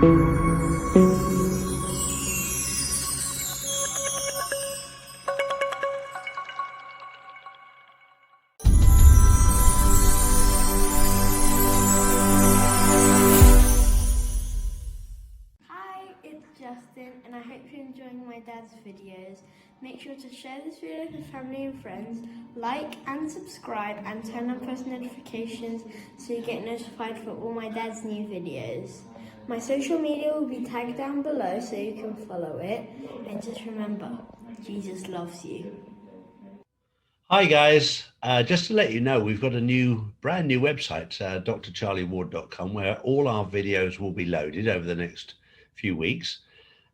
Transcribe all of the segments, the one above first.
And I hope you're enjoying my dad's videos. Make sure to share this video with family and friends, like and subscribe, and turn on post notifications so you get notified for all my dad's new videos. My social media will be tagged down below so you can follow it. And just remember, Jesus loves you. Hi guys, just to let you know, we've got a brand new website, drcharlieward.com, where all our videos will be loaded over the next few weeks.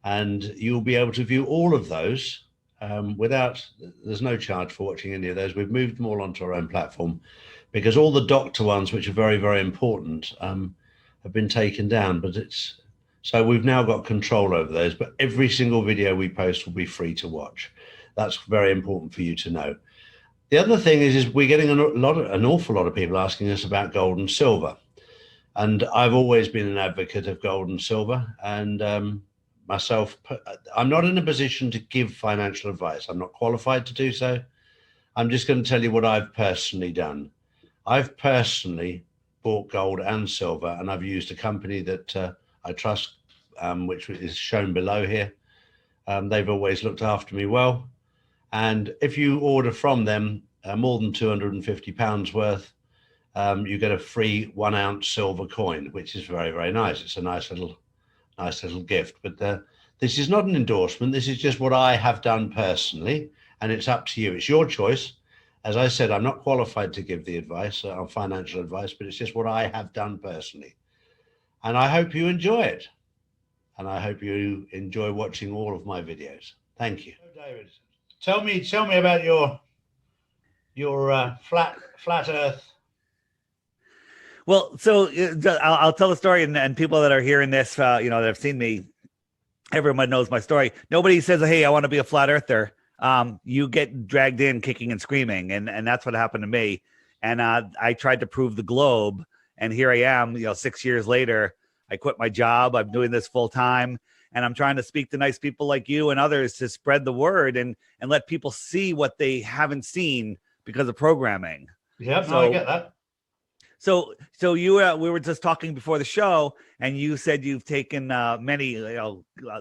And you'll be able to view all of those there's no charge for watching any of those. We've moved them all onto our own platform because all the doctor ones, which are very, very important, have been taken down. So we've now got control over those, but every single video we post will be free to watch. That's very important for you to know. The other thing is we're getting an awful lot of people asking us about gold and silver. And I've always been an advocate of gold and silver, and myself, I'm not in a position to give financial advice. I'm not qualified to do so. I'm just going to tell you what I've personally done. I've personally bought gold and silver, and I've used a company that I trust, which is shown below here. They've always looked after me well. And if you order from them more than £250 worth, you get a free 1 ounce silver coin, which is very, very nice. It's a nice little gift. But this is not an endorsement. This is just what I have done personally, and it's up to you. It's your choice. As I said, I'm not qualified to give the advice on financial advice, but it's just what I have done personally. And I hope you enjoy it. And I hope you enjoy watching all of my videos. Thank you. David, tell me about your flat Earth. Well, so I'll tell the story, and people that are hearing this, that have seen me, everyone knows my story. Nobody says, "Hey, I want to be a flat earther." You get dragged in kicking and screaming, and that's what happened to me. And I tried to prove the globe, and here I am. 6 years later, I quit my job. I'm doing this full time, and I'm trying to speak to nice people like you and others to spread the word and let people see what they haven't seen because of programming. Yeah, so, I get that. So you we were just talking before the show, and you said you've taken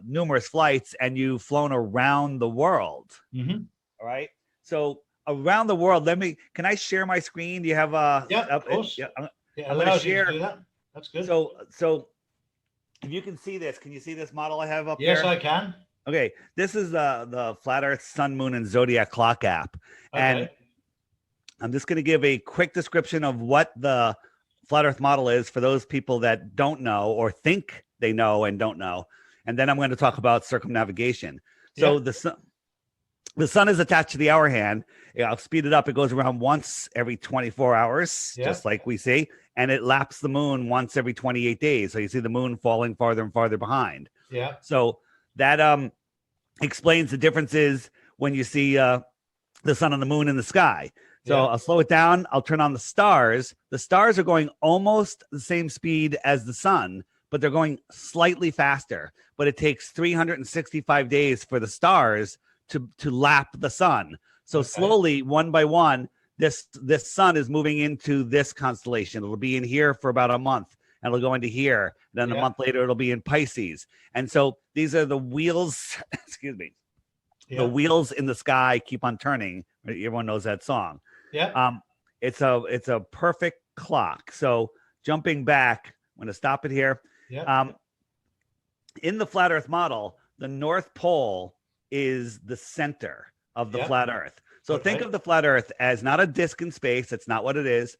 numerous flights, and you've flown around the world. Mm-hmm. All right. So around the world, can I share my screen? Do you have yeah, of course. Yeah, I'm going to share. Do that. That's good. So if you can see this, can you see this model I have up there? Yes, I can. Okay. This is the Flat Earth Sun, Moon, and Zodiac Clock app. Okay. And I'm just going to give a quick description of what the flat Earth model is for those people that don't know or think they know and don't know. And then I'm going to talk about circumnavigation. So the sun is attached to the hour hand. I'll speed it up. It goes around once every 24 hours, just like we see. And it laps the moon once every 28 days. So you see the moon falling farther and farther behind. Yeah. So that explains the differences when you see the sun and the moon in the sky. So I'll slow it down. I'll turn on the stars. The stars are going almost the same speed as the sun, but they're going slightly faster. But it takes 365 days for the stars to lap the sun. So slowly, one by one, this sun is moving into this constellation. It'll be in here for about a month, and it'll go into here. Then a month later, it'll be in Pisces. And so these are the wheels, excuse me, the wheels in the sky keep on turning. Everyone knows that song. Yeah. It's a perfect clock. So jumping back, I'm going to stop it here. Yeah. In the flat Earth model, the North Pole is the center of the flat Earth. So think of the flat Earth as not a disk in space. That's not what it is.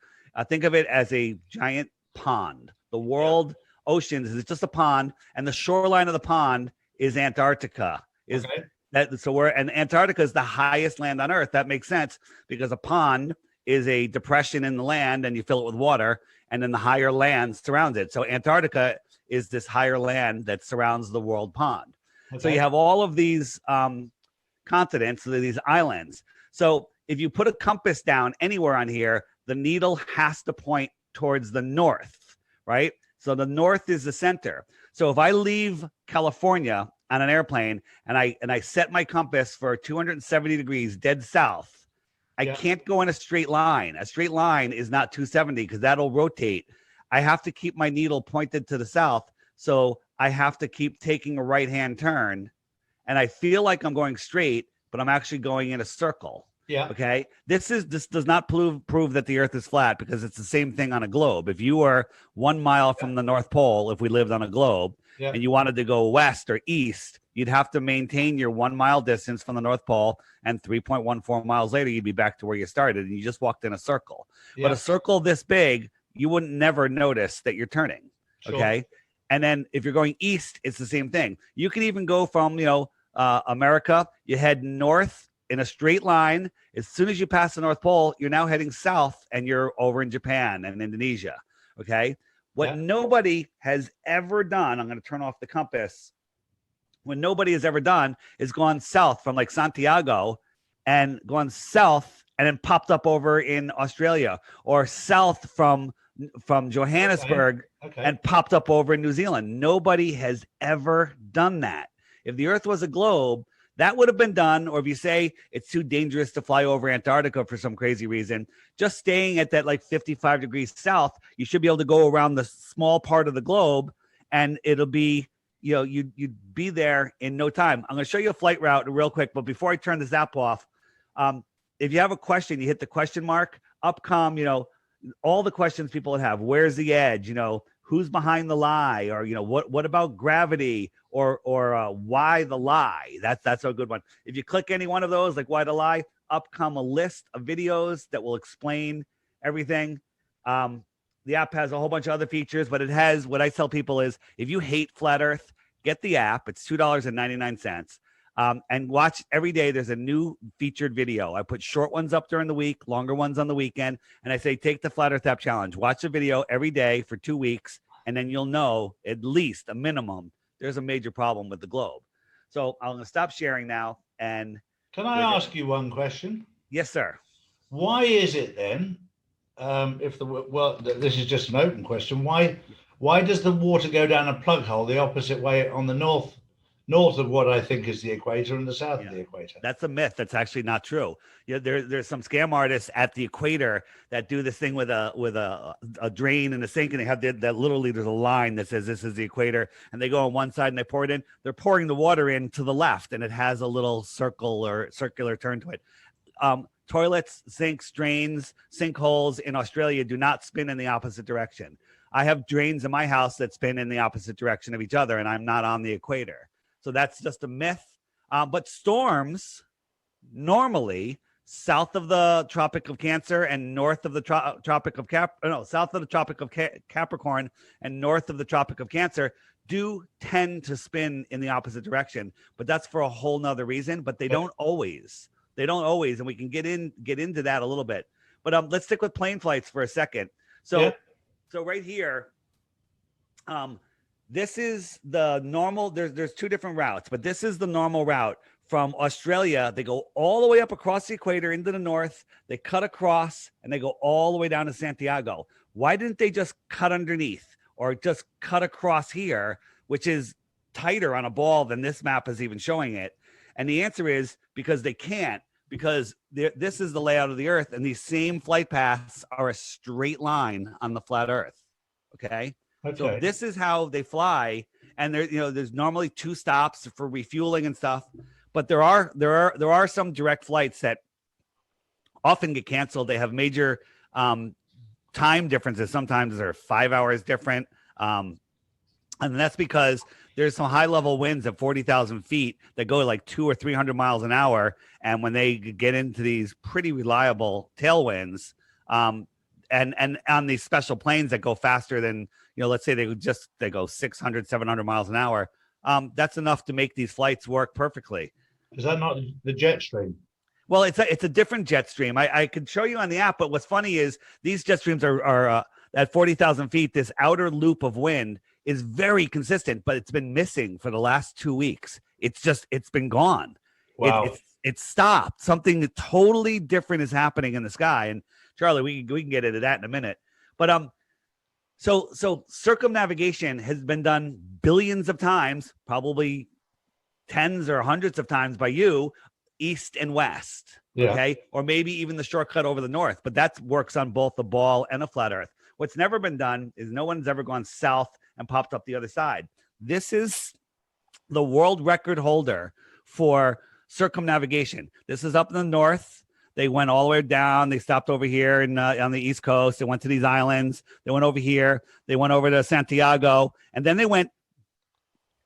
Think of it as a giant pond. The world oceans is just a pond, and the shoreline of the pond is Antarctica. And Antarctica is the highest land on Earth. That makes sense because a pond is a depression in the land, and you fill it with water, and then the higher land surrounds it. So Antarctica is this higher land that surrounds the world pond. So you have all of these continents, these islands. So if you put a compass down anywhere on here, the needle has to point towards the north, right? So the north is the center. So if I leave California on an airplane and I set my compass for 270 degrees dead south, I can't go in a straight line. A straight line is not 270 because that'll rotate. I have to keep my needle pointed to the south. So I have to keep taking a right-hand turn. And I feel like I'm going straight, but I'm actually going in a circle. Yeah. Okay. This does not prove that the earth is flat, because it's the same thing on a globe. If you were 1 mile from the North Pole, if we lived on a globe, and you wanted to go west or east, you'd have to maintain your 1 mile distance from the North Pole, and 3.14 miles later, you'd be back to where you started, and you just walked in a circle. But a circle this big, you wouldn't never notice that you're turning. Sure. Okay. And then if you're going east, it's the same thing. You can even go from, America, you head north in a straight line. As soon as you pass the North Pole, you're now heading south, and you're over in Japan and Indonesia. Okay. What nobody has ever done, I'm going to turn off the compass. What nobody has ever done is gone south from like Santiago and gone south and then popped up over in Australia, or south from Johannesburg and popped up over in New Zealand. Nobody has ever done that. If the earth was a globe, that would have been done. Or if you say it's too dangerous to fly over Antarctica for some crazy reason, just staying at that like 55 degrees south, you should be able to go around the small part of the globe, and it'll be, you'd be there in no time. I'm going to show you a flight route real quick, but before I turn this app off, if you have a question, you hit the question mark, upcom, all the questions people would have. Where's the edge? Who's behind the lie? Or, what about gravity? Or why the lie? That's a good one. If you click any one of those, like why the lie, up come a list of videos that will explain everything. The app has a whole bunch of other features, but it has, what I tell people is, if you hate flat earth, get the app. It's $2.99. And watch every day. There's a new featured video. I put short ones up during the week, longer ones on the weekend. And I say, take the Flat Earth App Challenge. Watch a video every day for 2 weeks. And then you'll know, at least a minimum, there's a major problem with the globe. So I'm going to stop sharing now. And can I ask you one question? Yes, sir. Why is it then, this is just an open question. Why does the water go down a plug hole the opposite way on the north of what I think is the equator and the south of the equator? That's a myth. That's actually not true. There's some scam artists at the equator that do this thing with a drain and a sink, and they have that literally there's a line that says this is the equator, and they go on one side and they pour it in. They're pouring the water in to the left, and it has a little circle or circular turn to it. Toilets, sinks, drains, sinkholes in Australia do not spin in the opposite direction. I have drains in my house that spin in the opposite direction of each other, and I'm not on the equator. So that's just a myth. But storms normally south of the Tropic of Cancer and north of the Tropic of south of the Tropic of Capricorn and north of the Tropic of Cancer do tend to spin in the opposite direction. But that's for a whole nother reason. But they don't always. They don't always, and we can get into that a little bit. But let's stick with plane flights for a second. So right here, this is the normal. There's two different routes, but this is the normal route from Australia. They go all the way up across the equator into the north. They cut across and they go all the way down to Santiago. Why didn't they just cut underneath or just cut across here, which is tighter on a ball than this map is even showing it? And the answer is because they can't, because this is the layout of the earth, and these same flight paths are a straight line on the flat earth. Okay. So this is how they fly, and there's normally 2 stops for refueling and stuff, but there are some direct flights that often get canceled. They have major time differences. Sometimes they're 5 hours different, and that's because there's some high level winds at 40,000 feet that go like 200 or 300 miles an hour, and when they get into these pretty reliable tailwinds, and on these special planes that go faster than, let's say they go 600, 700 miles an hour. That's enough to make these flights work perfectly. Is that not the jet stream? Well, it's a different jet stream. I could show you on the app, but what's funny is these jet streams are at 40,000 feet. This outer loop of wind is very consistent, but it's been missing for the last 2 weeks. It's been gone. Wow. It's stopped. Something totally different is happening in the sky. And Charlie, we can get into that in a minute. But So circumnavigation has been done billions of times, probably tens or hundreds of times by you, east and west. Yeah. Okay. Or maybe even the shortcut over the north, but that works on both the ball and a flat earth. What's never been done is no one's ever gone south and popped up the other side. This is the world record holder for circumnavigation. This is up in the north. They went all the way down. They stopped over here on the East Coast. They went to these islands. They went over here. They went over to Santiago. And then they went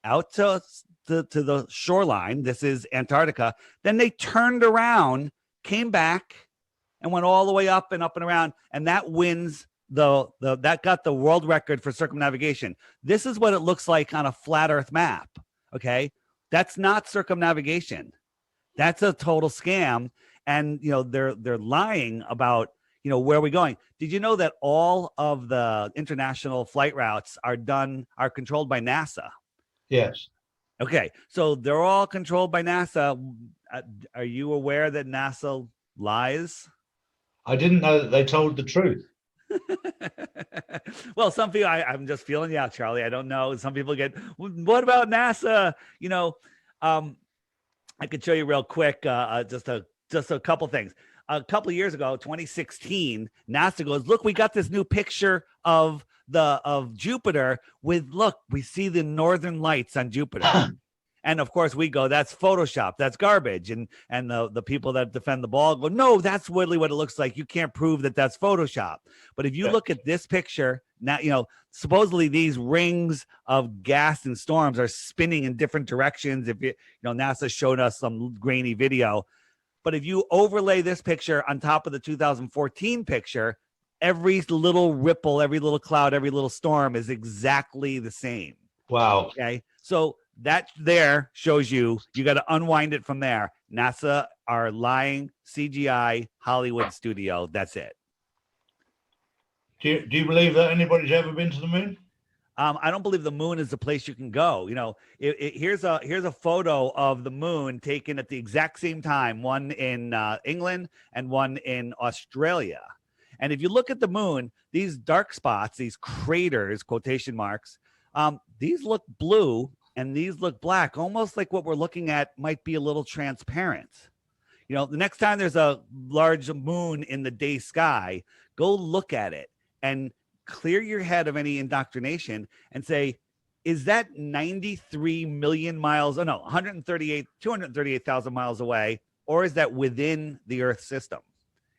out to the shoreline. This is Antarctica. Then they turned around, came back, and went all the way up and around. And that wins that got the world record for circumnavigation. This is what it looks like on a flat earth map. Okay. That's not circumnavigation. That's a total scam. And, they're lying about, where we're going. Did you know that all of the international flight routes are controlled by NASA? Yes. Okay. So they're all controlled by NASA. Are you aware that NASA lies? I didn't know that they told the truth. Well, some people, I'm just feeling you out, Charlie. I don't know. Some people get, what about NASA? I could show you real quick, just a couple things. A couple of years ago, 2016, NASA goes, look, we got this new picture of Jupiter we see the northern lights on Jupiter. And of course we go, that's Photoshop, that's garbage. And the people that defend the ball go, no, that's really what it looks like. You can't prove that that's Photoshop. But if you look at this picture now, supposedly these rings of gas and storms are spinning in different directions. If NASA showed us some grainy video, but if you overlay this picture on top of the 2014 picture, every little ripple, every little cloud, every little storm is exactly the same. Wow. Okay. So that there shows you got to unwind it from there. NASA are lying, CGI, Hollywood studio. That's it. Do you believe that anybody's ever been to the moon? I don't believe the moon is the place you can go. Here's a photo of the moon taken at the exact same time, one in England and one in Australia. And if you look at the moon, these dark spots, these craters, quotation marks, these look blue and these look black, almost like what we're looking at might be a little transparent. The next time there's a large moon in the day sky, go look at it and clear your head of any indoctrination and say, is that 93 million miles? Oh, no, 238,000 miles away, or is that within the Earth system?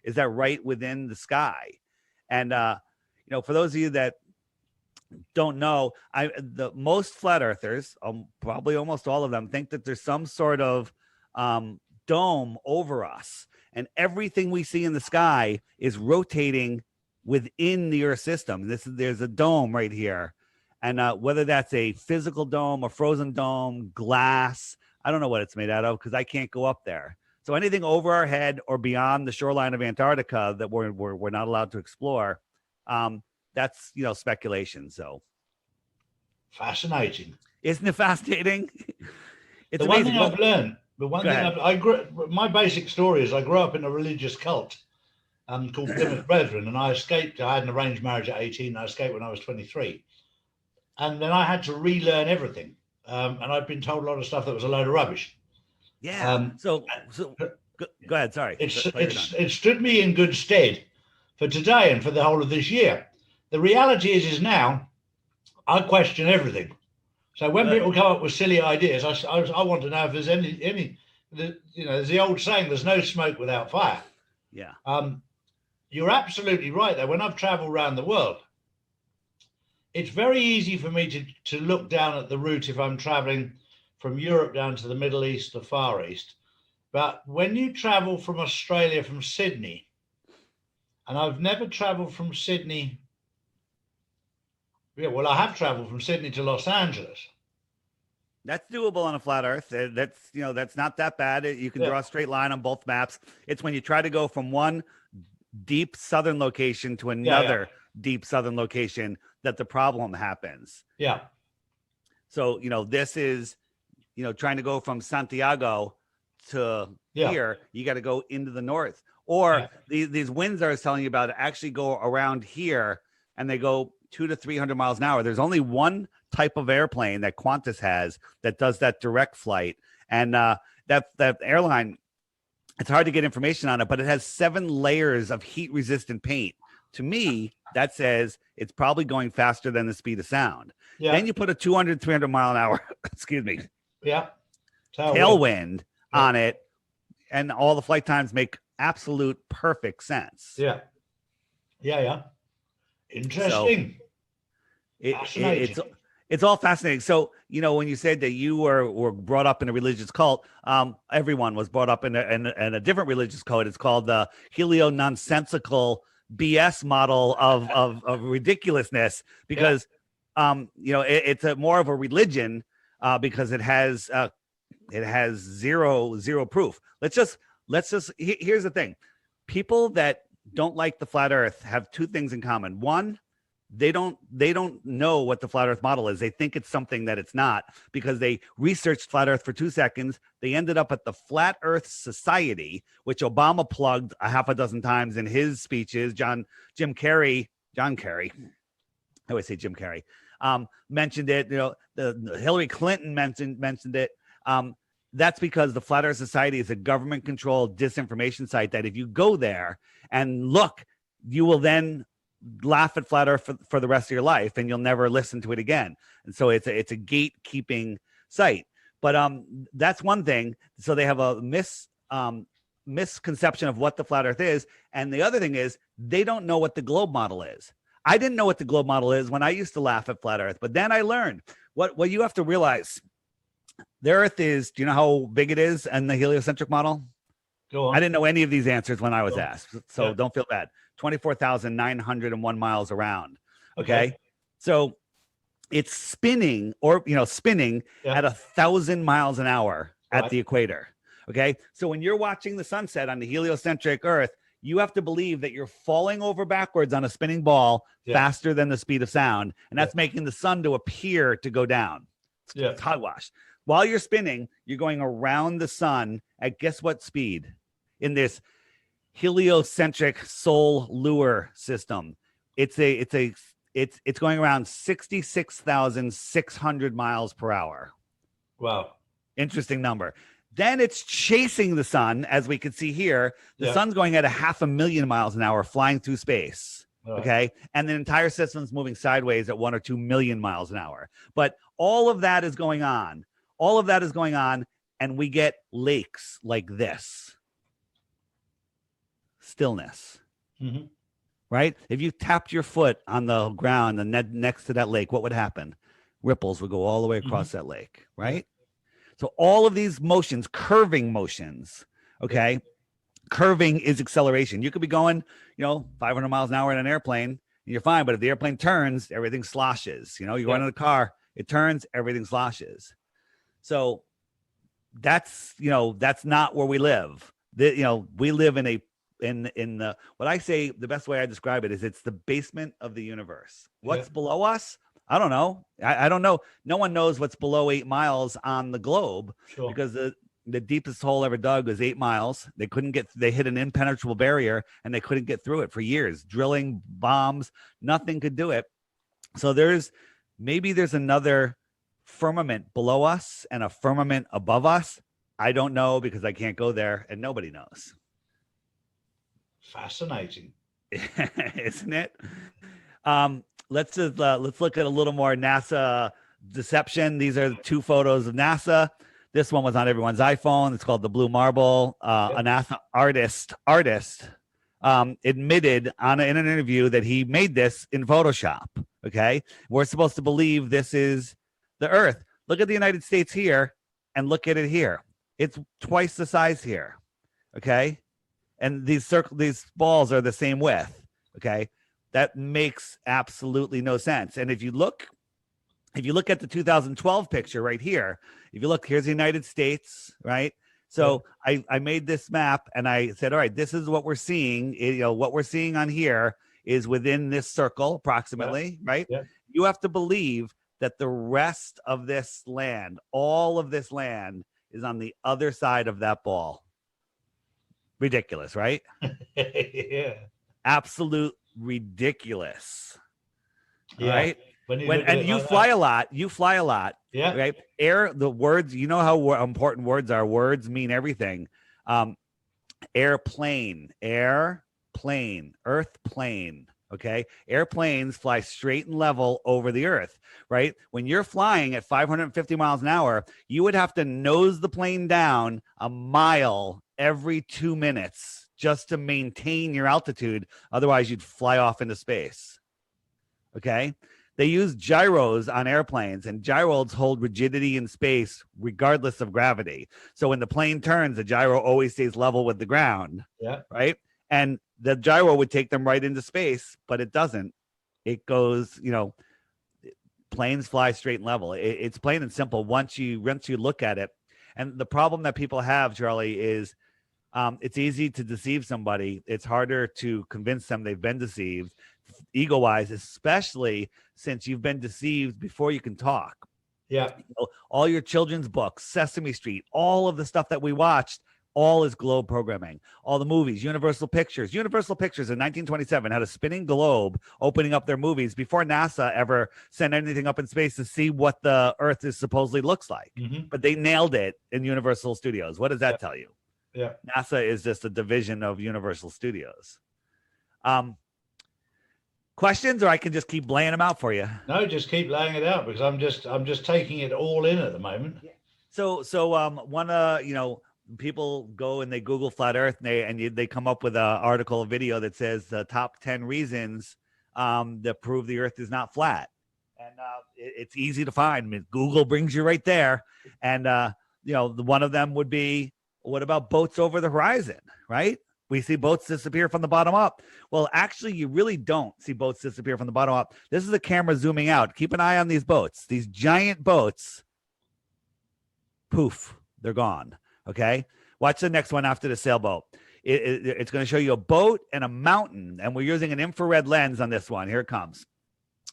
Is that right within the sky? And, for those of you that don't know, the most flat earthers, probably almost all of them, think that there's some sort of dome over us, and everything we see in the sky is rotating within the Earth system. There's a dome right here, and whether that's a physical dome, a frozen dome, glass, I don't know what it's made out of because I can't go up there. So anything over our head or beyond the shoreline of Antarctica that we're not allowed to explore, that's speculation. So fascinating, isn't it fascinating? It's the amazing. One thing I've learned. The one thing my basic story is I grew up in a religious cult called Plymouth Brethren, and I escaped. I had an arranged marriage at 18. And I escaped when I was 23, and then I had to relearn everything. And I'd been told a lot of stuff that was a load of rubbish. Yeah. So go ahead. Sorry. It stood me in good stead for today and for the whole of this year. The reality is now I question everything. So when people come up with silly ideas, I want to know if there's any there's the old saying, there's no smoke without fire. Yeah. You're absolutely right though. When I've traveled around the world, it's very easy for me to look down at the route if I'm traveling from Europe down to the Middle East, the Far East. But when you travel from Australia, from Sydney, and I've never traveled from Sydney. Yeah, well, I have traveled from Sydney to Los Angeles. That's doable on a flat Earth. That's not that bad. You can draw a straight line on both maps. It's when you try to go from one deep southern location to another deep southern location that the problem happens. Yeah. So, this is, trying to go from Santiago to here, you got to go into the north. Or these winds I was telling you about actually go around here and they go 200 to 300 miles an hour. There's only one type of airplane that Qantas has that does that direct flight. And that airline, it's hard to get information on it, but it has 7 layers of heat resistant paint. To me, that says it's probably going faster than the speed of sound. Yeah. Then you put a 200, 300 mile an hour, excuse me, tailwind on it, and all the flight times make absolute perfect sense. Yeah. Interesting. So it's all fascinating. So, when you said that you were brought up in a religious cult, everyone was brought up in a different religious code. It's called the helio-nonsensical BS model of ridiculousness, because it's more of a religion because it has zero proof. Let's just here's the thing. People that don't like the flat earth have 2 things in common. One, they don't know what the flat earth model is. They think it's something that it's not, because they researched flat earth for 2 seconds. They ended up at the Flat Earth Society, which Obama plugged a half a dozen times in his speeches. John Kerry, I always say Jim Carrey, mentioned it. The Hillary Clinton mentioned it. That's because the Flat Earth Society is a government controlled disinformation site that if you go there and look, you will then laugh at flat earth for the rest of your life, and you'll never listen to it again. And so it's a gatekeeping site. But that's one thing. So they have a misconception of what the flat earth is. And the other thing is they don't know what the globe model is. I didn't know what the globe model is when I used to laugh at flat earth, but then I learned what you have to realize. The earth is, do you know how big it is in the heliocentric model? Go on. I didn't know any of these answers when I was asked, so don't feel bad. 24,901 miles around. Okay. So it's spinning at 1,000 miles an hour at the equator. Okay. So when you're watching the sunset on the heliocentric earth, you have to believe that you're falling over backwards on a spinning ball faster than the speed of sound. And that's making the sun to appear to go down. It's hogwash. While you're spinning, you're going around the sun at guess what speed in this heliocentric solar lure system. It's going around 66,600 miles per hour. Wow. Interesting number. Then it's chasing the sun, as we can see here. The sun's going at 500,000 miles an hour, flying through space. Okay. And the entire system's moving sideways at 1 or 2 million miles an hour. But all of that is going on. And we get lakes like this. Stillness. Mm-hmm. Right? If you tapped your foot on the ground and next to that lake, what would happen? Ripples would go all the way across that lake, right? So all of these motions, curving motions, okay? Curving is acceleration. You could be going, 500 miles an hour in an airplane, and you're fine. But if the airplane turns, everything sloshes. You go in a car, it turns, everything sloshes. So that's not where we live. We live in the what I say, the best way I describe it is it's the basement of the universe. What's below us? I don't know. I don't know. No one knows what's below 8 miles on the globe because the deepest hole ever dug was 8 miles. They hit an impenetrable barrier and they couldn't get through it for years. Drilling, bombs, nothing could do it. So there's another firmament below us and a firmament above us. I don't know because I can't go there and nobody knows. Fascinating. Isn't it? Let's look at a little more NASA deception. These are 2 photos of NASA. This one was on everyone's iPhone. It's called the Blue Marble. A NASA artist admitted in an interview that he made this in Photoshop. Okay, we're supposed to believe this is the Earth. Look at the United States here, and look at it here. It's twice the size here. Okay, and these balls are the same width. Okay. That makes absolutely no sense. And if you look at the 2012 picture right here, here's the United States, right? So I made this map and I said, all right, this is what we're seeing. What we're seeing on here is within this circle approximately, right? Yeah. You have to believe that the rest of this land, all of this land is on the other side of that ball. Ridiculous, right? Yeah. Absolute ridiculous. All right. When you When look at and it you like fly that. a lot, you fly a lot. Yeah. Right. Air, the words, you know how important words are. Words mean everything. Airplane, earth plane. Okay. Airplanes fly straight and level over the earth, right? When you're flying at 550 miles an hour, you would have to nose the plane down a mile every 2 minutes just to maintain your altitude. Otherwise, you'd fly off into space. Okay. They use gyros on airplanes, and gyros hold rigidity in space regardless of gravity. So when the plane turns, the gyro always stays level with the ground. Yeah. Right. And the gyro would take them right into space, but it doesn't. It goes, planes fly straight and level. It's plain and simple once you look at it. And the problem that people have, Charlie, is it's easy to deceive somebody. It's harder to convince them they've been deceived, ego-wise, especially since you've been deceived before you can talk. Yeah. All your children's books, Sesame Street, all of the stuff that we watched, all is globe programming. All the movies, Universal Pictures in 1927 had a spinning globe opening up their movies before NASA ever sent anything up in space to see what the Earth is supposedly looks like. Mm-hmm. But they nailed it in Universal Studios. What does that tell you? Yeah. NASA is just a division of Universal Studios. Questions, or I can just keep laying them out for you? No, just keep laying it out, because I'm just taking it all in at the moment. So people go and they Google flat Earth, and they come up with an article, a video that says the top 10 reasons that prove the Earth is not flat. And it's easy to find. I mean, Google brings you right there. And one of them would be, what about boats over the horizon, right? We see boats disappear from the bottom up. Well, actually, you really don't see boats disappear from the bottom up. This is a camera zooming out. Keep an eye on these boats. These giant boats, poof, they're gone. Okay? Watch the next one after the sailboat. It's going to show you a boat and a mountain, and we're using an infrared lens on this one. Here it comes.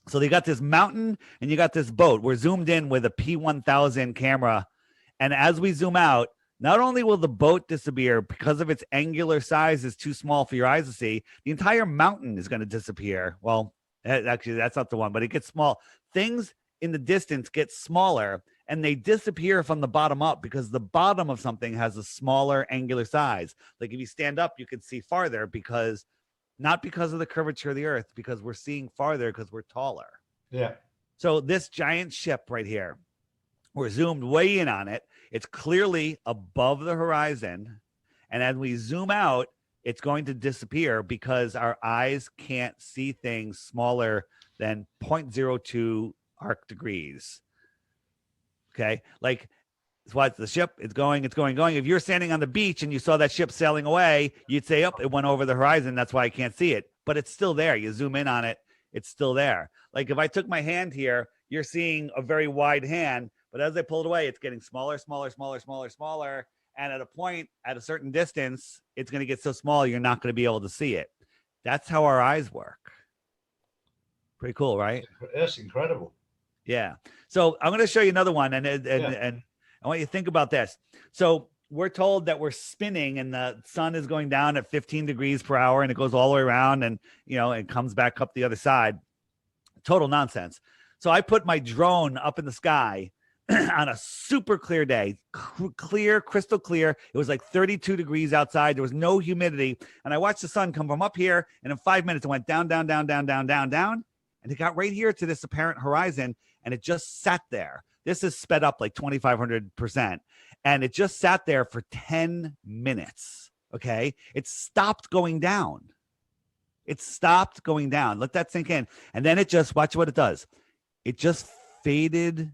So they got this mountain, and you got this boat. We're zoomed in with a P1000 camera, and as we zoom out, not only will the boat disappear because of its angular size is too small for your eyes to see, the entire mountain is going to disappear. Well, actually, that's not the one, but it gets small. Things in the distance get smaller, and they disappear from the bottom up because the bottom of something has a smaller angular size. Like if you stand up, you can see farther, not because of the curvature of the Earth, because we're seeing farther because we're taller. Yeah. So this giant ship right here, we're zoomed way in on it. It's clearly above the horizon. And as we zoom out, it's going to disappear because our eyes can't see things smaller than 0.02 arc degrees. Okay. Like, it's what the ship, it's going. If you're standing on the beach and you saw that ship sailing away, you'd say, oh, it went over the horizon. That's why I can't see it. But it's still there. You zoom in on it, it's still there. Like if I took my hand here, you're seeing a very wide hand. But as I pull it away, it's getting smaller. And at a point, at a certain distance, it's going to get so small, you're not going to be able to see it. That's how our eyes work. Pretty cool, right? That's incredible. Yeah. So I'm going to show you another one. And I want you to think about this. So we're told that we're spinning and the sun is going down at 15 degrees per hour and it goes all the way around and, it comes back up the other side. Total nonsense. So I put my drone up in the sky on a super clear day, crystal clear. It was like 32 degrees outside. There was no humidity. And I watched the sun come from up here. And in 5 minutes, it went down. And it got right here to this apparent horizon. And it just sat there. This is sped up like 2,500%. And it just sat there for 10 minutes. Okay. It stopped going down. Let that sink in. And then it just, watch what it does. It just faded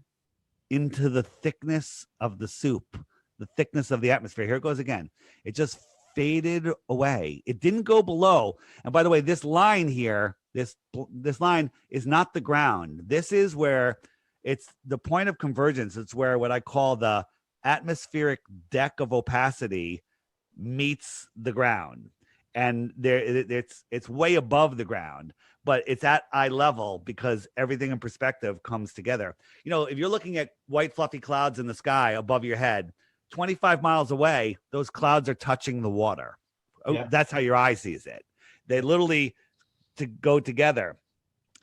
into the thickness of the soup, the thickness of the atmosphere. Here it goes again. It just faded away. It didn't go below. And by the way, this line here, this line is not the ground. This is where it's the point of convergence. It's where what I call the atmospheric deck of opacity meets the ground. And it's way above the ground, but it's at eye level because everything in perspective comes together. If you're looking at white fluffy clouds in the sky above your head, 25 miles away, those clouds are touching the water. Yeah. That's how your eye sees it. They literally go together.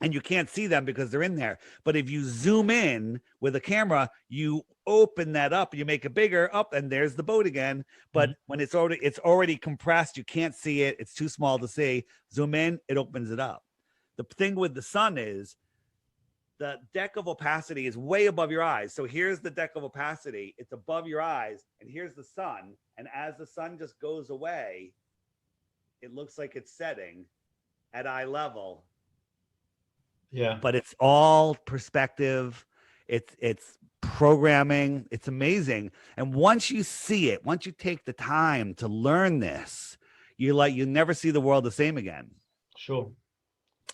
and you can't see them because they're in there. But if you zoom in with a camera, you open that up, you make it bigger up, and there's the boat again. But when it's already compressed, you can't see it. It's too small to see. Zoom in, it opens it up. The thing with the sun is the deck of opacity is way above your eyes. So here's the deck of opacity. It's above your eyes, and here's the sun. And as the sun just goes away, it looks like it's setting at eye level. Yeah. But it's all perspective. It's programming. It's amazing. And once you see it, once you take the time to learn this, you never see the world the same again. Sure.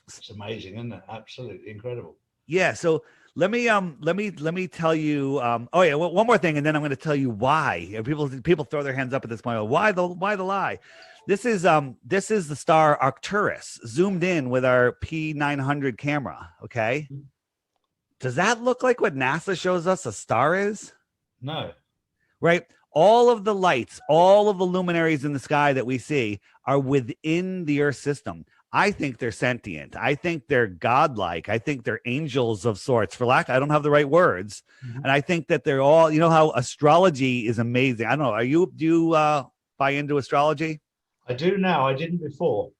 It's amazing, isn't it? Absolutely incredible. Yeah. So let me tell you. Oh yeah, one more thing, and then I'm going to tell you why. People throw their hands up at this point. Why the lie? This is the star Arcturus zoomed in with our P900 camera. Okay. Does that look like what NASA shows us a star is? No. Right. All of the lights, all of the luminaries in the sky that we see are within the Earth system. I think they're sentient. I think they're godlike. I think they're angels of sorts. I don't have the right words. And I think that they're all, you know how astrology is amazing. I don't know. Do you buy into astrology? I do now. I didn't before.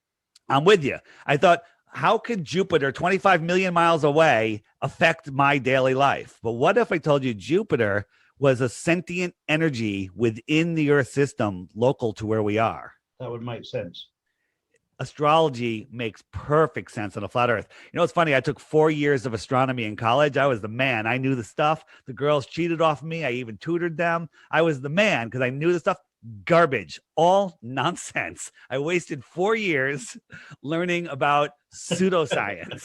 I'm with you. I thought, how could Jupiter 25 million miles away affect my daily life? But what if I told you Jupiter was a sentient energy within the Earth system local to where we are? That would make sense. Astrology makes perfect sense on a flat Earth. You know, it's funny. I took 4 years of astronomy in college. I was the man. I knew the stuff. The girls cheated off me. I even tutored them. I was the man because I knew the stuff. Garbage, all nonsense. I wasted 4 years learning about pseudoscience.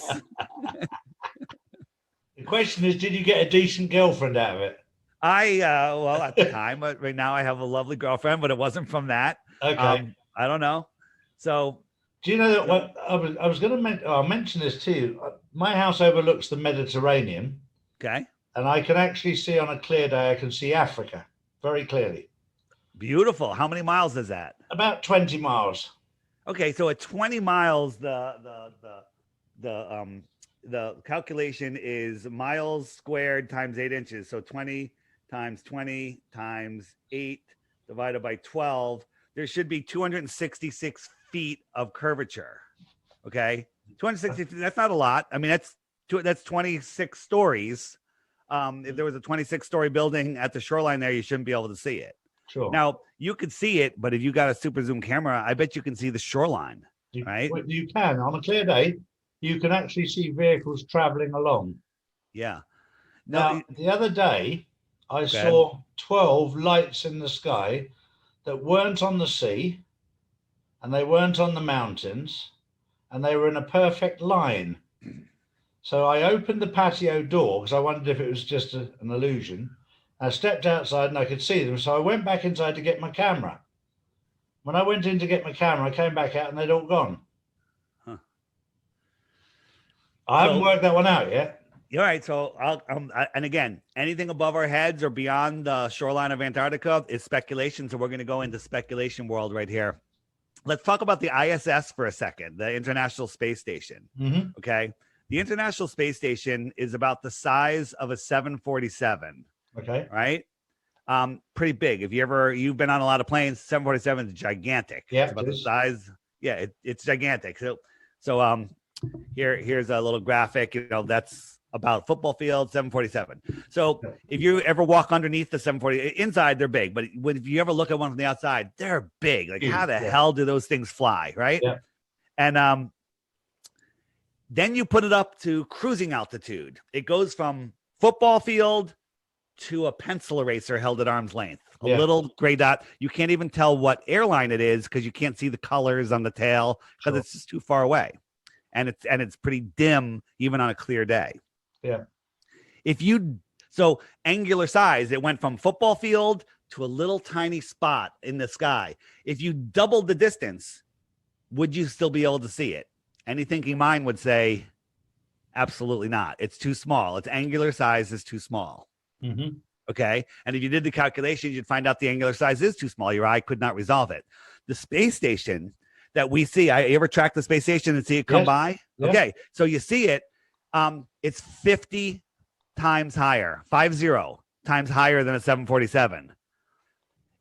The question is, did you get a decent girlfriend out of it? Well, at the time, but right now I have a lovely girlfriend, but it wasn't from that. Okay. I don't know. So, do you know that what I was going to mention this to you? My house overlooks the Mediterranean. Okay. And I can actually see on a clear day, I can see Africa very clearly. Beautiful. How many miles is that? About 20 miles. Okay, so at 20 miles, the calculation is miles squared times 8 inches. So 20 times 20 times 8 divided by 12. There should be 266 feet of curvature. Okay, 260 feet. That's not a lot. I mean, that's 26 stories. If there was a 26-story building at the shoreline there, you shouldn't be able to see it. Sure. Now you could see it, but if you got a super zoom camera, I bet you can see the shoreline, right? You can. On a clear day, you can actually see vehicles traveling along. Yeah. Now, the other day, I saw 12 lights in the sky that weren't on the sea, and they weren't on the mountains, and they were in a perfect line. So I opened the patio door because I wondered if it was just an illusion. I stepped outside and I could see them. So I went back inside to get my camera. When I went in to get my camera, I came back out and they'd all gone. Huh. I haven't worked that one out yet. All right. So and again, anything above our heads or beyond the shoreline of Antarctica is speculation. So we're going to go into speculation world right here. Let's talk about the ISS for a second, the International Space Station. Okay. The International Space Station is about the size of a 747. Okay. Right. Pretty big. If you've been on a lot of planes, 747 is gigantic. Yeah. It's about the size. Yeah. It's gigantic. So here's a little graphic. You know, that's about football field, 747. So if you ever walk underneath the 740, inside they're big, but if you ever look at one from the outside, they're big. Like how the hell do those things fly? Right. Yeah. And then you put it up to cruising altitude. It goes from football field to a pencil eraser held at arm's length, a little gray dot. You can't even tell what airline it is because you can't see the colors on the tail because it's just too far away. And it's pretty dim even on a clear day. Yeah. So angular size, it went from football field to a little tiny spot in the sky. If you doubled the distance, would you still be able to see it? Any thinking mind would say, absolutely not. It's too small. Its angular size is too small. Okay. And if you did the calculations, you'd find out the angular size is too small. Your eye could not resolve it. The space station that we see, I ever track the space station and see it come by? Yeah. Okay. So you see it. It's 50 times higher, 50 times higher than a 747.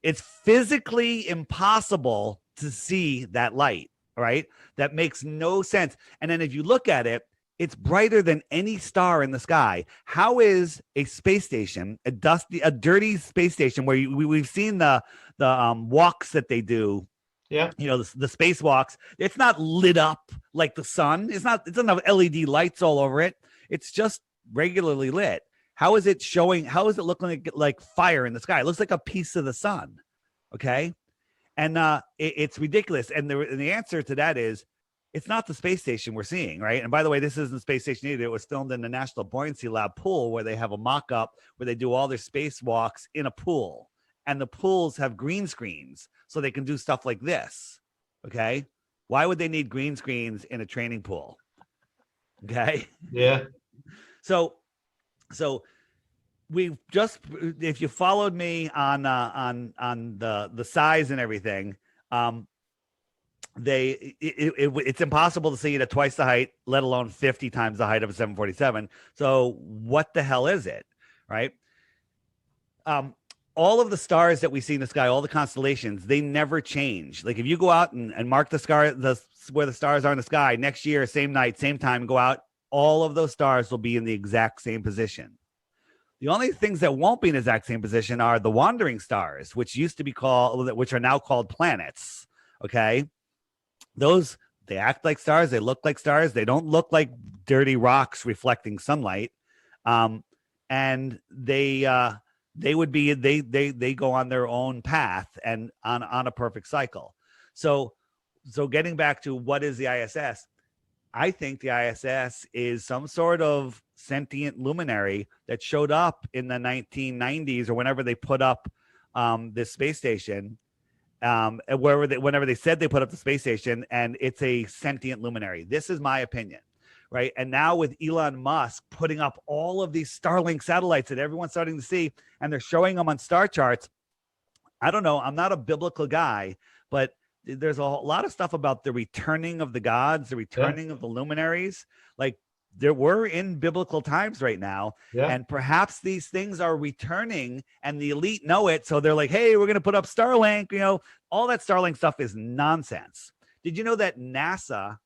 It's physically impossible to see that light, right? That makes no sense. And then if you look at it, it's brighter than any star in the sky. How is a space station, a dirty space station where we've seen the walks that they do? Yeah. You know, the spacewalks, it's not lit up like the sun. It doesn't have LED lights all over it. It's just regularly lit. How is it showing? How is it looking like fire in the sky? It looks like a piece of the sun. Okay. And it's ridiculous. And the answer to that is, it's not the space station we're seeing, right? And by the way, this isn't the space station either. It was filmed in the National Buoyancy Lab pool, where they have a mock-up where they do all their spacewalks in a pool. And the pools have green screens, so they can do stuff like this. Okay. Why would they need green screens in a training pool? Okay. Yeah. So we've just, if you followed me on the size and everything, it's impossible to see it at twice the height, let alone 50 times the height of a 747. So what the hell is it, right? All of the stars that we see in the sky, all the constellations, they never change. Like if you go out and mark where the stars are in the sky next year, same night, same time, go out, all of those stars will be in the exact same position. The only things that won't be in the exact same position are the wandering stars, which are now called planets. Okay. They act like stars. They look like stars. They don't look like dirty rocks reflecting sunlight. And they go on their own path and on a perfect cycle. So getting back to what is the ISS, I think the ISS is some sort of sentient luminary that showed up in the 1990s or whenever they put up this space station, whenever they said they put up the space station, and it's a sentient luminary. This is my opinion, right? And now with Elon Musk putting up all of these Starlink satellites that everyone's starting to see, and they're showing them on star charts. I don't know. I'm not a biblical guy, but there's a lot of stuff about the returning of the gods, the returning of the luminaries. Like we're in biblical times right now. Yeah. And perhaps these things are returning and the elite know it. So they're like, hey, we're going to put up Starlink. You know, all that Starlink stuff is nonsense. Did you know that NASA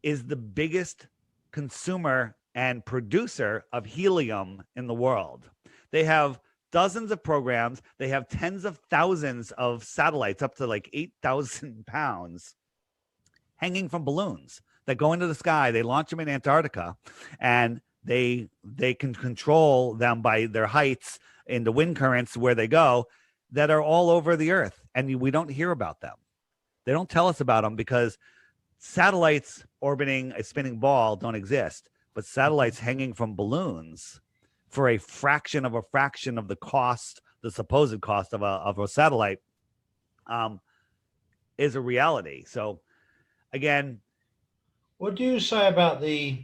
is the biggest consumer and producer of helium in the world? They have dozens of programs. They have tens of thousands of satellites, up to like 8,000 pounds, hanging from balloons that go into the sky. They launch them in Antarctica, and they can control them by their heights in the wind currents where they go, that are all over the earth. And we don't hear about them. They don't tell us about them because satellites orbiting a spinning ball don't exist, but satellites hanging from balloons for a fraction of the cost, the supposed cost of a satellite, is a reality. So again, what do you say about the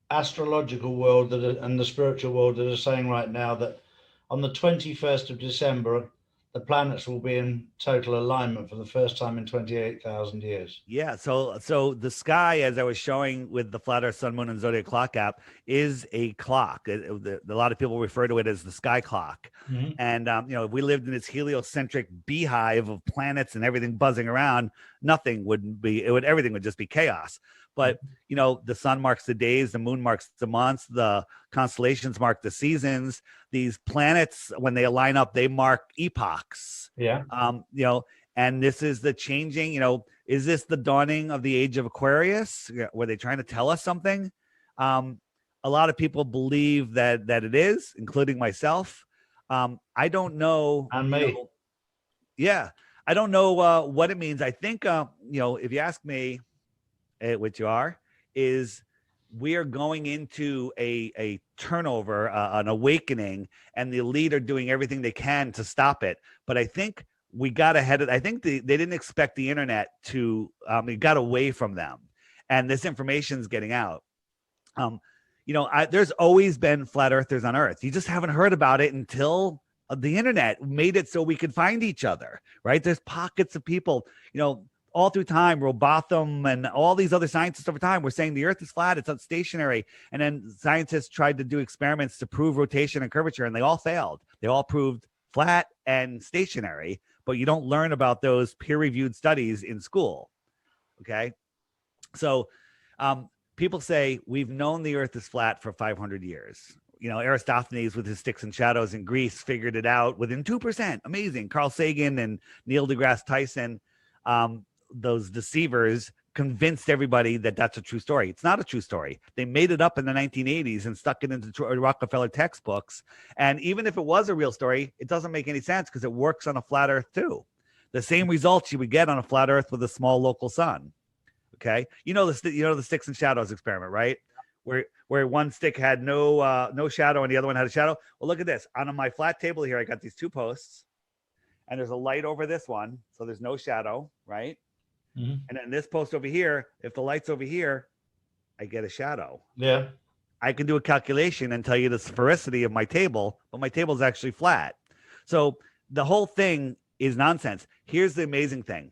astrological world and the spiritual world that are saying right now that on the 21st of December, the planets will be in total alignment for the first time in 28,000 years? Yeah. So the sky, as I was showing with the Flat Earth Sun, Moon, and Zodiac Clock app, is a clock. A lot of people refer to it as the sky clock. Mm-hmm. And, if we lived in this heliocentric beehive of planets and everything buzzing around, everything would just be chaos. But, the sun marks the days, the moon marks the months, the constellations mark the seasons. These planets, when they align up, they mark epochs. Yeah. And this is the changing, is this the dawning of the age of Aquarius? Were they trying to tell us something? A lot of people believe that it is, including myself. I don't know. And me. I don't know what it means. I think, if you ask me, which you are, is we are going into a turnover, an awakening, and the elite are doing everything they can to stop it. But I think we got ahead of, I think they didn't expect the internet to, it got away from them, and this information is getting out. There's always been flat earthers on Earth. You just haven't heard about it until the internet made it so we could find each other, right? There's pockets of people, all through time, Robotham and all these other scientists over time were saying the Earth is flat, it's not stationary. And then scientists tried to do experiments to prove rotation and curvature, and they all failed. They all proved flat and stationary, but you don't learn about those peer-reviewed studies in school. Okay. So people say we've known the Earth is flat for 500 years. You know, Aristophanes with his sticks and shadows in Greece figured it out within 2%. Amazing. Carl Sagan and Neil deGrasse Tyson, those deceivers, convinced everybody that that's a true story. It's not a true story. They made it up in the 1980s and stuck it into Rockefeller textbooks. And even if it was a real story, it doesn't make any sense because it works on a flat Earth too. The same results you would get on a flat Earth with a small local sun. Okay, you know the sticks and shadows experiment, right? Where one stick had no shadow and the other one had a shadow. Well, look at this. On my flat table here, I got these 2 posts, and there's a light over this one, so there's no shadow, right? Mm-hmm. And then this post over here, if the light's over here, I get a shadow. Yeah. I can do a calculation and tell you the sphericity of my table, but my table is actually flat. So the whole thing is nonsense. Here's the amazing thing.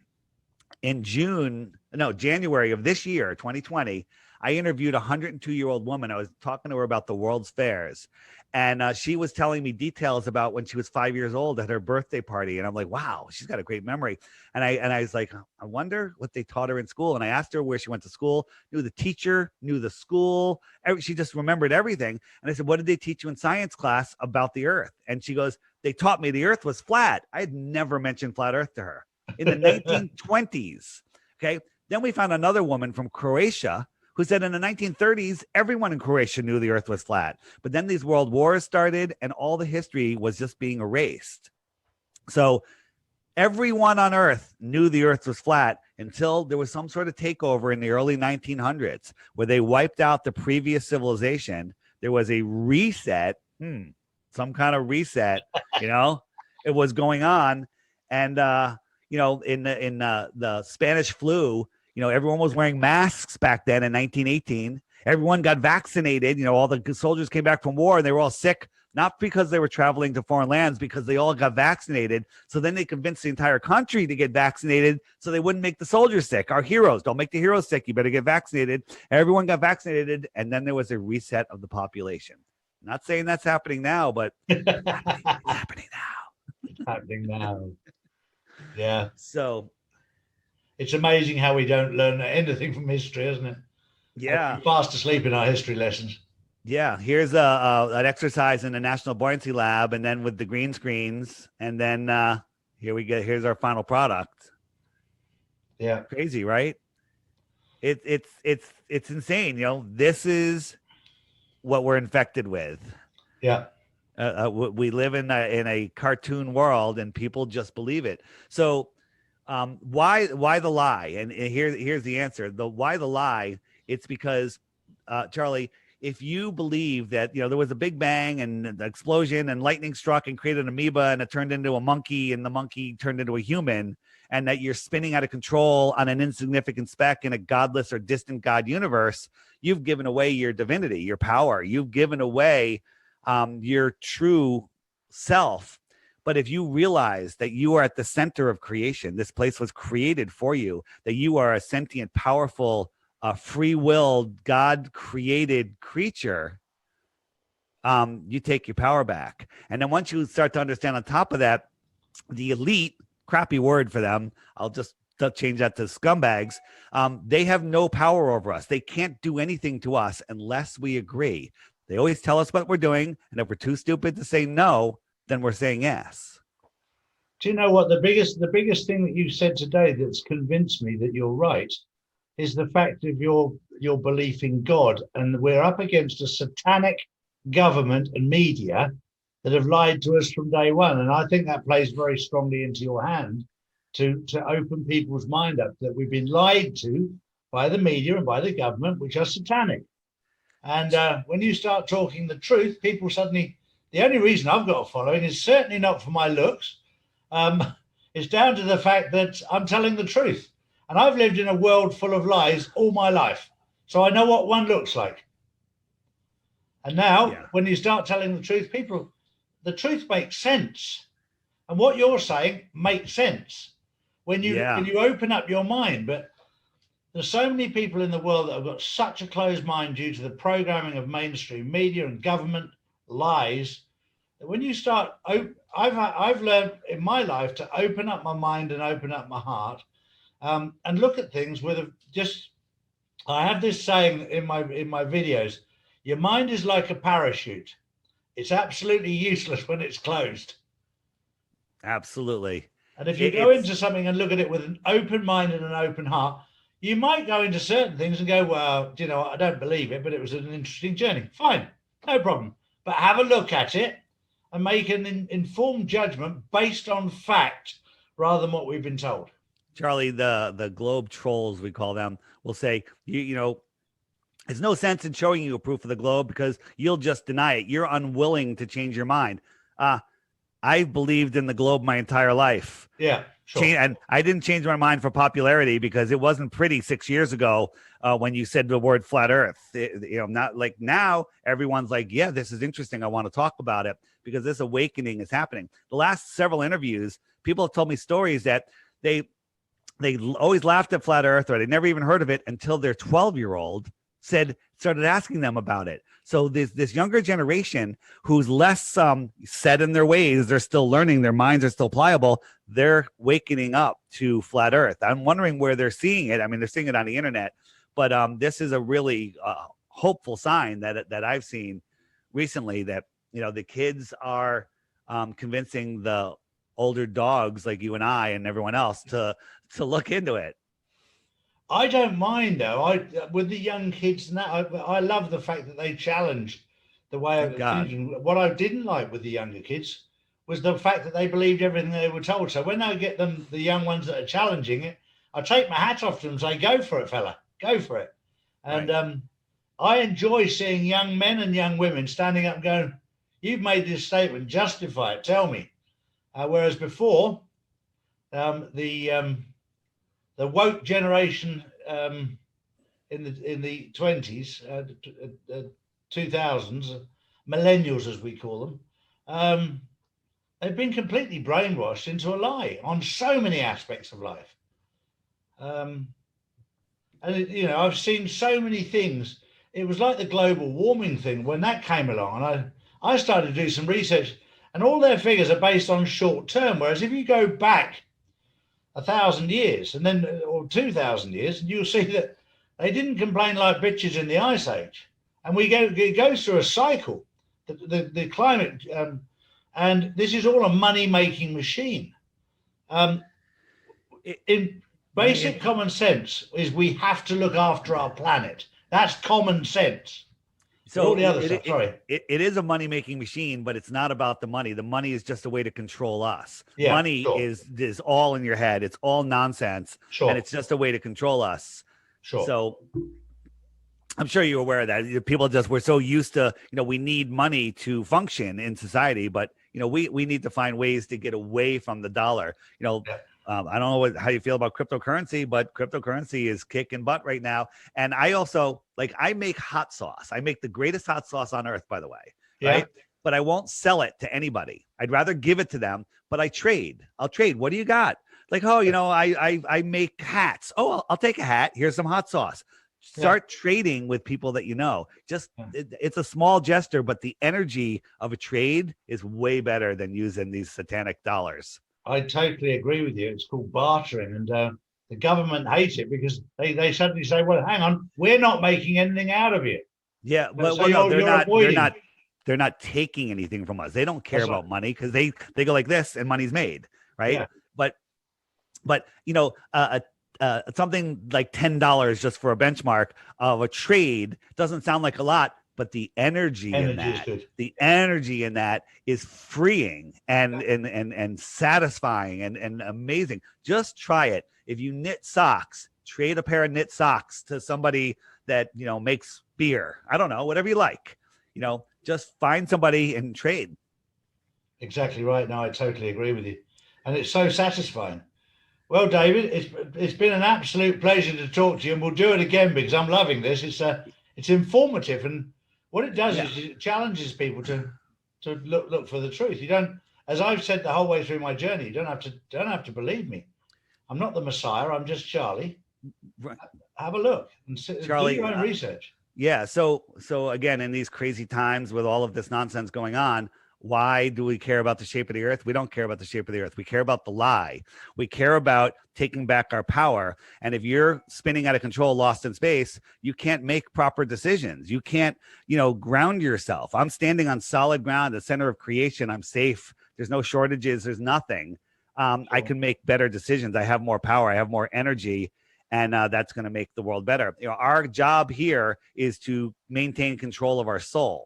In January of this year, 2020, I interviewed a 102-year-old woman. I was talking to her about the World's Fairs, and she was telling me details about when she was 5 years old at her birthday party. And I'm like, wow, she's got a great memory. And I was like, I wonder what they taught her in school. And I asked her where she went to school, knew the teacher, knew the school. She just remembered everything. And I said, what did they teach you in science class about the Earth? And she goes, they taught me the Earth was flat. I had never mentioned flat Earth to her. In the 1920s. Okay. Then we found another woman from Croatia who said in the 1930s, everyone in Croatia knew the Earth was flat. But then these world wars started and all the history was just being erased. So everyone on Earth knew the Earth was flat until there was some sort of takeover in the early 1900s where they wiped out the previous civilization. There was a reset, some kind of reset, it was going on. And, in the Spanish flu, everyone was wearing masks back then in 1918. Everyone got vaccinated. All the soldiers came back from war and they were all sick, not because they were traveling to foreign lands, because they all got vaccinated. So then they convinced the entire country to get vaccinated so they wouldn't make the soldiers sick. Our heroes, don't make the heroes sick. You better get vaccinated. Everyone got vaccinated. And then there was a reset of the population. I'm not saying that's happening now, but it's happening now. It's happening now. Yeah. So it's amazing how we don't learn anything from history, isn't it? Yeah. We're fast asleep in our history lessons. Yeah. Here's an exercise in the National Buoyancy Lab, and then with the green screens, and then here's our final product. Yeah. Crazy, right? It's insane. This is what we're infected with. Yeah. We live in a cartoon world, and people just believe it. So, why the lie? And here's the answer. Why the lie? It's because, Charlie, if you believe that there was a big bang and the explosion and lightning struck and created an amoeba and it turned into a monkey and the monkey turned into a human, and that you're spinning out of control on an insignificant speck in a godless or distant God universe, you've given away your divinity, your power. You've given away your true self. But if you realize that you are at the center of creation, this place was created for you, that you are a sentient, powerful, free-willed, God-created creature, you take your power back. And then once you start to understand on top of that, the elite, crappy word for them, I'll just change that to scumbags, they have no power over us. They can't do anything to us unless we agree. They always tell us what we're doing, and if we're too stupid to say no, then we're saying yes. Do you know what the biggest thing that you said today that's convinced me that you're right is the fact of your belief in God, and we're up against a satanic government and media that have lied to us from day one, and I think that plays very strongly into your hand to open people's mind up that we've been lied to by the media and by the government, which are satanic. And when you start talking the truth, people suddenly, the only reason I've got a following is certainly not for my looks. It's down to the fact that I'm telling the truth. And I've lived in a world full of lies all my life. So I know what one looks like. And now, when you start telling the truth, the truth makes sense. And what you're saying makes sense. when you open up your mind. But there's so many people in the world that have got such a closed mind due to the programming of mainstream media and government lies, that when you start, I've learned in my life to open up my mind and open up my heart, and look at things with I have this saying in my videos: your mind is like a parachute. It's absolutely useless when it's closed. Absolutely. And if you go into something and look at it with an open mind and an open heart, you might go into certain things and go, well, you know, I don't believe it, but it was an interesting journey. Fine, no problem. But have a look at it and make an informed judgment based on fact rather than what we've been told. Charlie, the globe trolls, we call them, will say, you know, there's no sense in showing you a proof of the globe because you'll just deny it. You're unwilling to change your mind. I've believed in the globe my entire life. Yeah, sure. And I didn't change my mind for popularity because it wasn't pretty 6 years ago when you said the word flat earth. You know, not like now everyone's like, yeah, this is interesting. I want to talk about it because this awakening is happening. The last several interviews, people have told me stories that they always laughed at flat earth or they never even heard of it until their 12-year-old started asking them about it. So this younger generation who's less set in their ways, they're still learning, their minds are still pliable, they're wakening up to flat earth. I'm wondering where they're seeing it. I mean, they're seeing it on the internet, but this is a really hopeful sign that I've seen recently, that, you know, the kids are convincing the older dogs like you and I and everyone else to look into it. I don't mind though. With the young kids now, I love the fact that they challenge the way of thinking. What I didn't like with the younger kids was the fact that they believed everything they were told. So when I get them, the young ones that are challenging it, I take my hat off to them and say, "Go for it, fella, go for it." And right. I enjoy seeing young men and young women standing up and going, "You've made this statement, justify it, tell me." Whereas before, the woke generation in the 20s, 2000s, millennials as we call them, they've been completely brainwashed into a lie on so many aspects of life. And you know, I've seen so many things. It was like the global warming thing when that came along, and I started to do some research, and all their figures are based on short term. Whereas if you go back 1,000 years and then or 2,000 years, and you'll see that they didn't complain like bitches in the Ice Age. And it goes through a cycle, the climate, and this is all a money-making machine. In basic common sense is we have to look after our planet. That's common sense. So all the other stuff, sorry. It is a money-making machine, but it's not about the money. The money is just a way to control us. Yeah, money is all in your head. It's all nonsense. Sure. And it's just a way to control us. Sure. So I'm sure you're aware of that. People we're so used to, you know, we need money to function in society, but, you know, we need to find ways to get away from the dollar. You know, yeah. I don't know how you feel about cryptocurrency, but cryptocurrency is kicking butt right now. And I also, I make hot sauce. I make the greatest hot sauce on earth, by the way. Yeah. Right? But I won't sell it to anybody. I'd rather give it to them, but I trade. I'll trade. What do you got? Like, oh, you know, I make hats. Oh, I'll take a hat. Here's some hot sauce. Start trading with people that you know. It's a small gesture, but the energy of a trade is way better than using these satanic dollars. I totally agree with you. It's called bartering, and the government hates it because they suddenly say, "Well, hang on, we're not making anything out of you." Yeah, but so no, they're not taking anything from us. They don't care about money because they go like this, and money's made, right? Yeah. But you know, something like $10 just for a benchmark of a trade doesn't sound like a lot. But the energy in that is freeing and satisfying and amazing. Just try it. If you knit socks, trade a pair of knit socks to somebody that, you know, makes beer. I don't know, whatever you like. You know, just find somebody and trade. Exactly right. No, I totally agree with you. And it's so satisfying. Well, David, it's been an absolute pleasure to talk to you, and we'll do it again because I'm loving this. It's informative, and what it does is it challenges people to look for the truth. You don't, as I've said the whole way through my journey, you don't have to believe me. I'm not the Messiah. I'm just Charlie. Right. Have a look and Charlie, do your own research. Yeah. So again, in these crazy times with all of this nonsense going on, why do we care about the shape of the earth? We don't care about the shape of the earth. We care about the lie. We care about taking back our power. And if you're spinning out of control, lost in space, you can't make proper decisions. You can't, ground yourself. I'm standing on solid ground, the center of creation. I'm safe. There's no shortages. There's nothing. I can make better decisions. I have more power. I have more energy. And that's going to make the world better. Our job here is to maintain control of our soul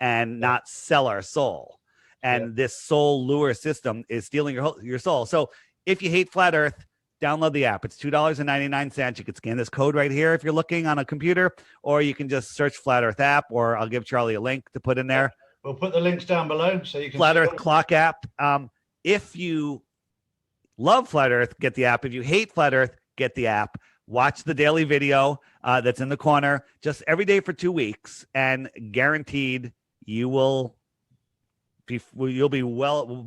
and not sell our soul. And this soul lure system is stealing your soul. So if you hate flat earth, download the app. It's $2.99. You can scan this code right here if you're looking on a computer, or you can just search flat earth app, or I'll give Charlie a link to put in there. We'll put the links down below so you can Flat Earth Clock app. If you love flat earth, get the app. If you hate flat earth, get the app. Watch the daily video that's in the corner just every day for 2 weeks, and guaranteed you'll be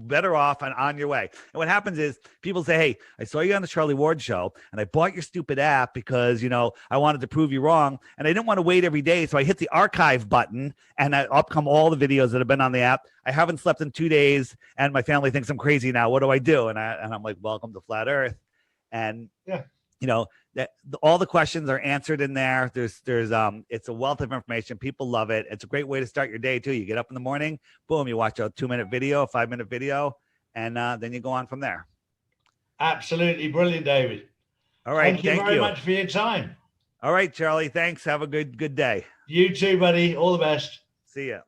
better off and on your way. And what happens is people say, hey, I saw you on the Charlie Ward show and I bought your stupid app because, I wanted to prove you wrong. And I didn't want to wait every day. So I hit the archive button and up come all the videos that have been on the app. I haven't slept in 2 days and my family thinks I'm crazy now. What do I do? And I'm like, welcome to Flat Earth. And that all the questions are answered in there. There's it's a wealth of information. People love it. It's a great way to start your day too. You get up in the morning, boom, you watch a 2-minute video, a 5-minute video, and then you go on from there. Absolutely brilliant, David. All right. Thank you very much for your time. All right, Charlie. Thanks. Have a good day. You too, buddy. All the best. See ya.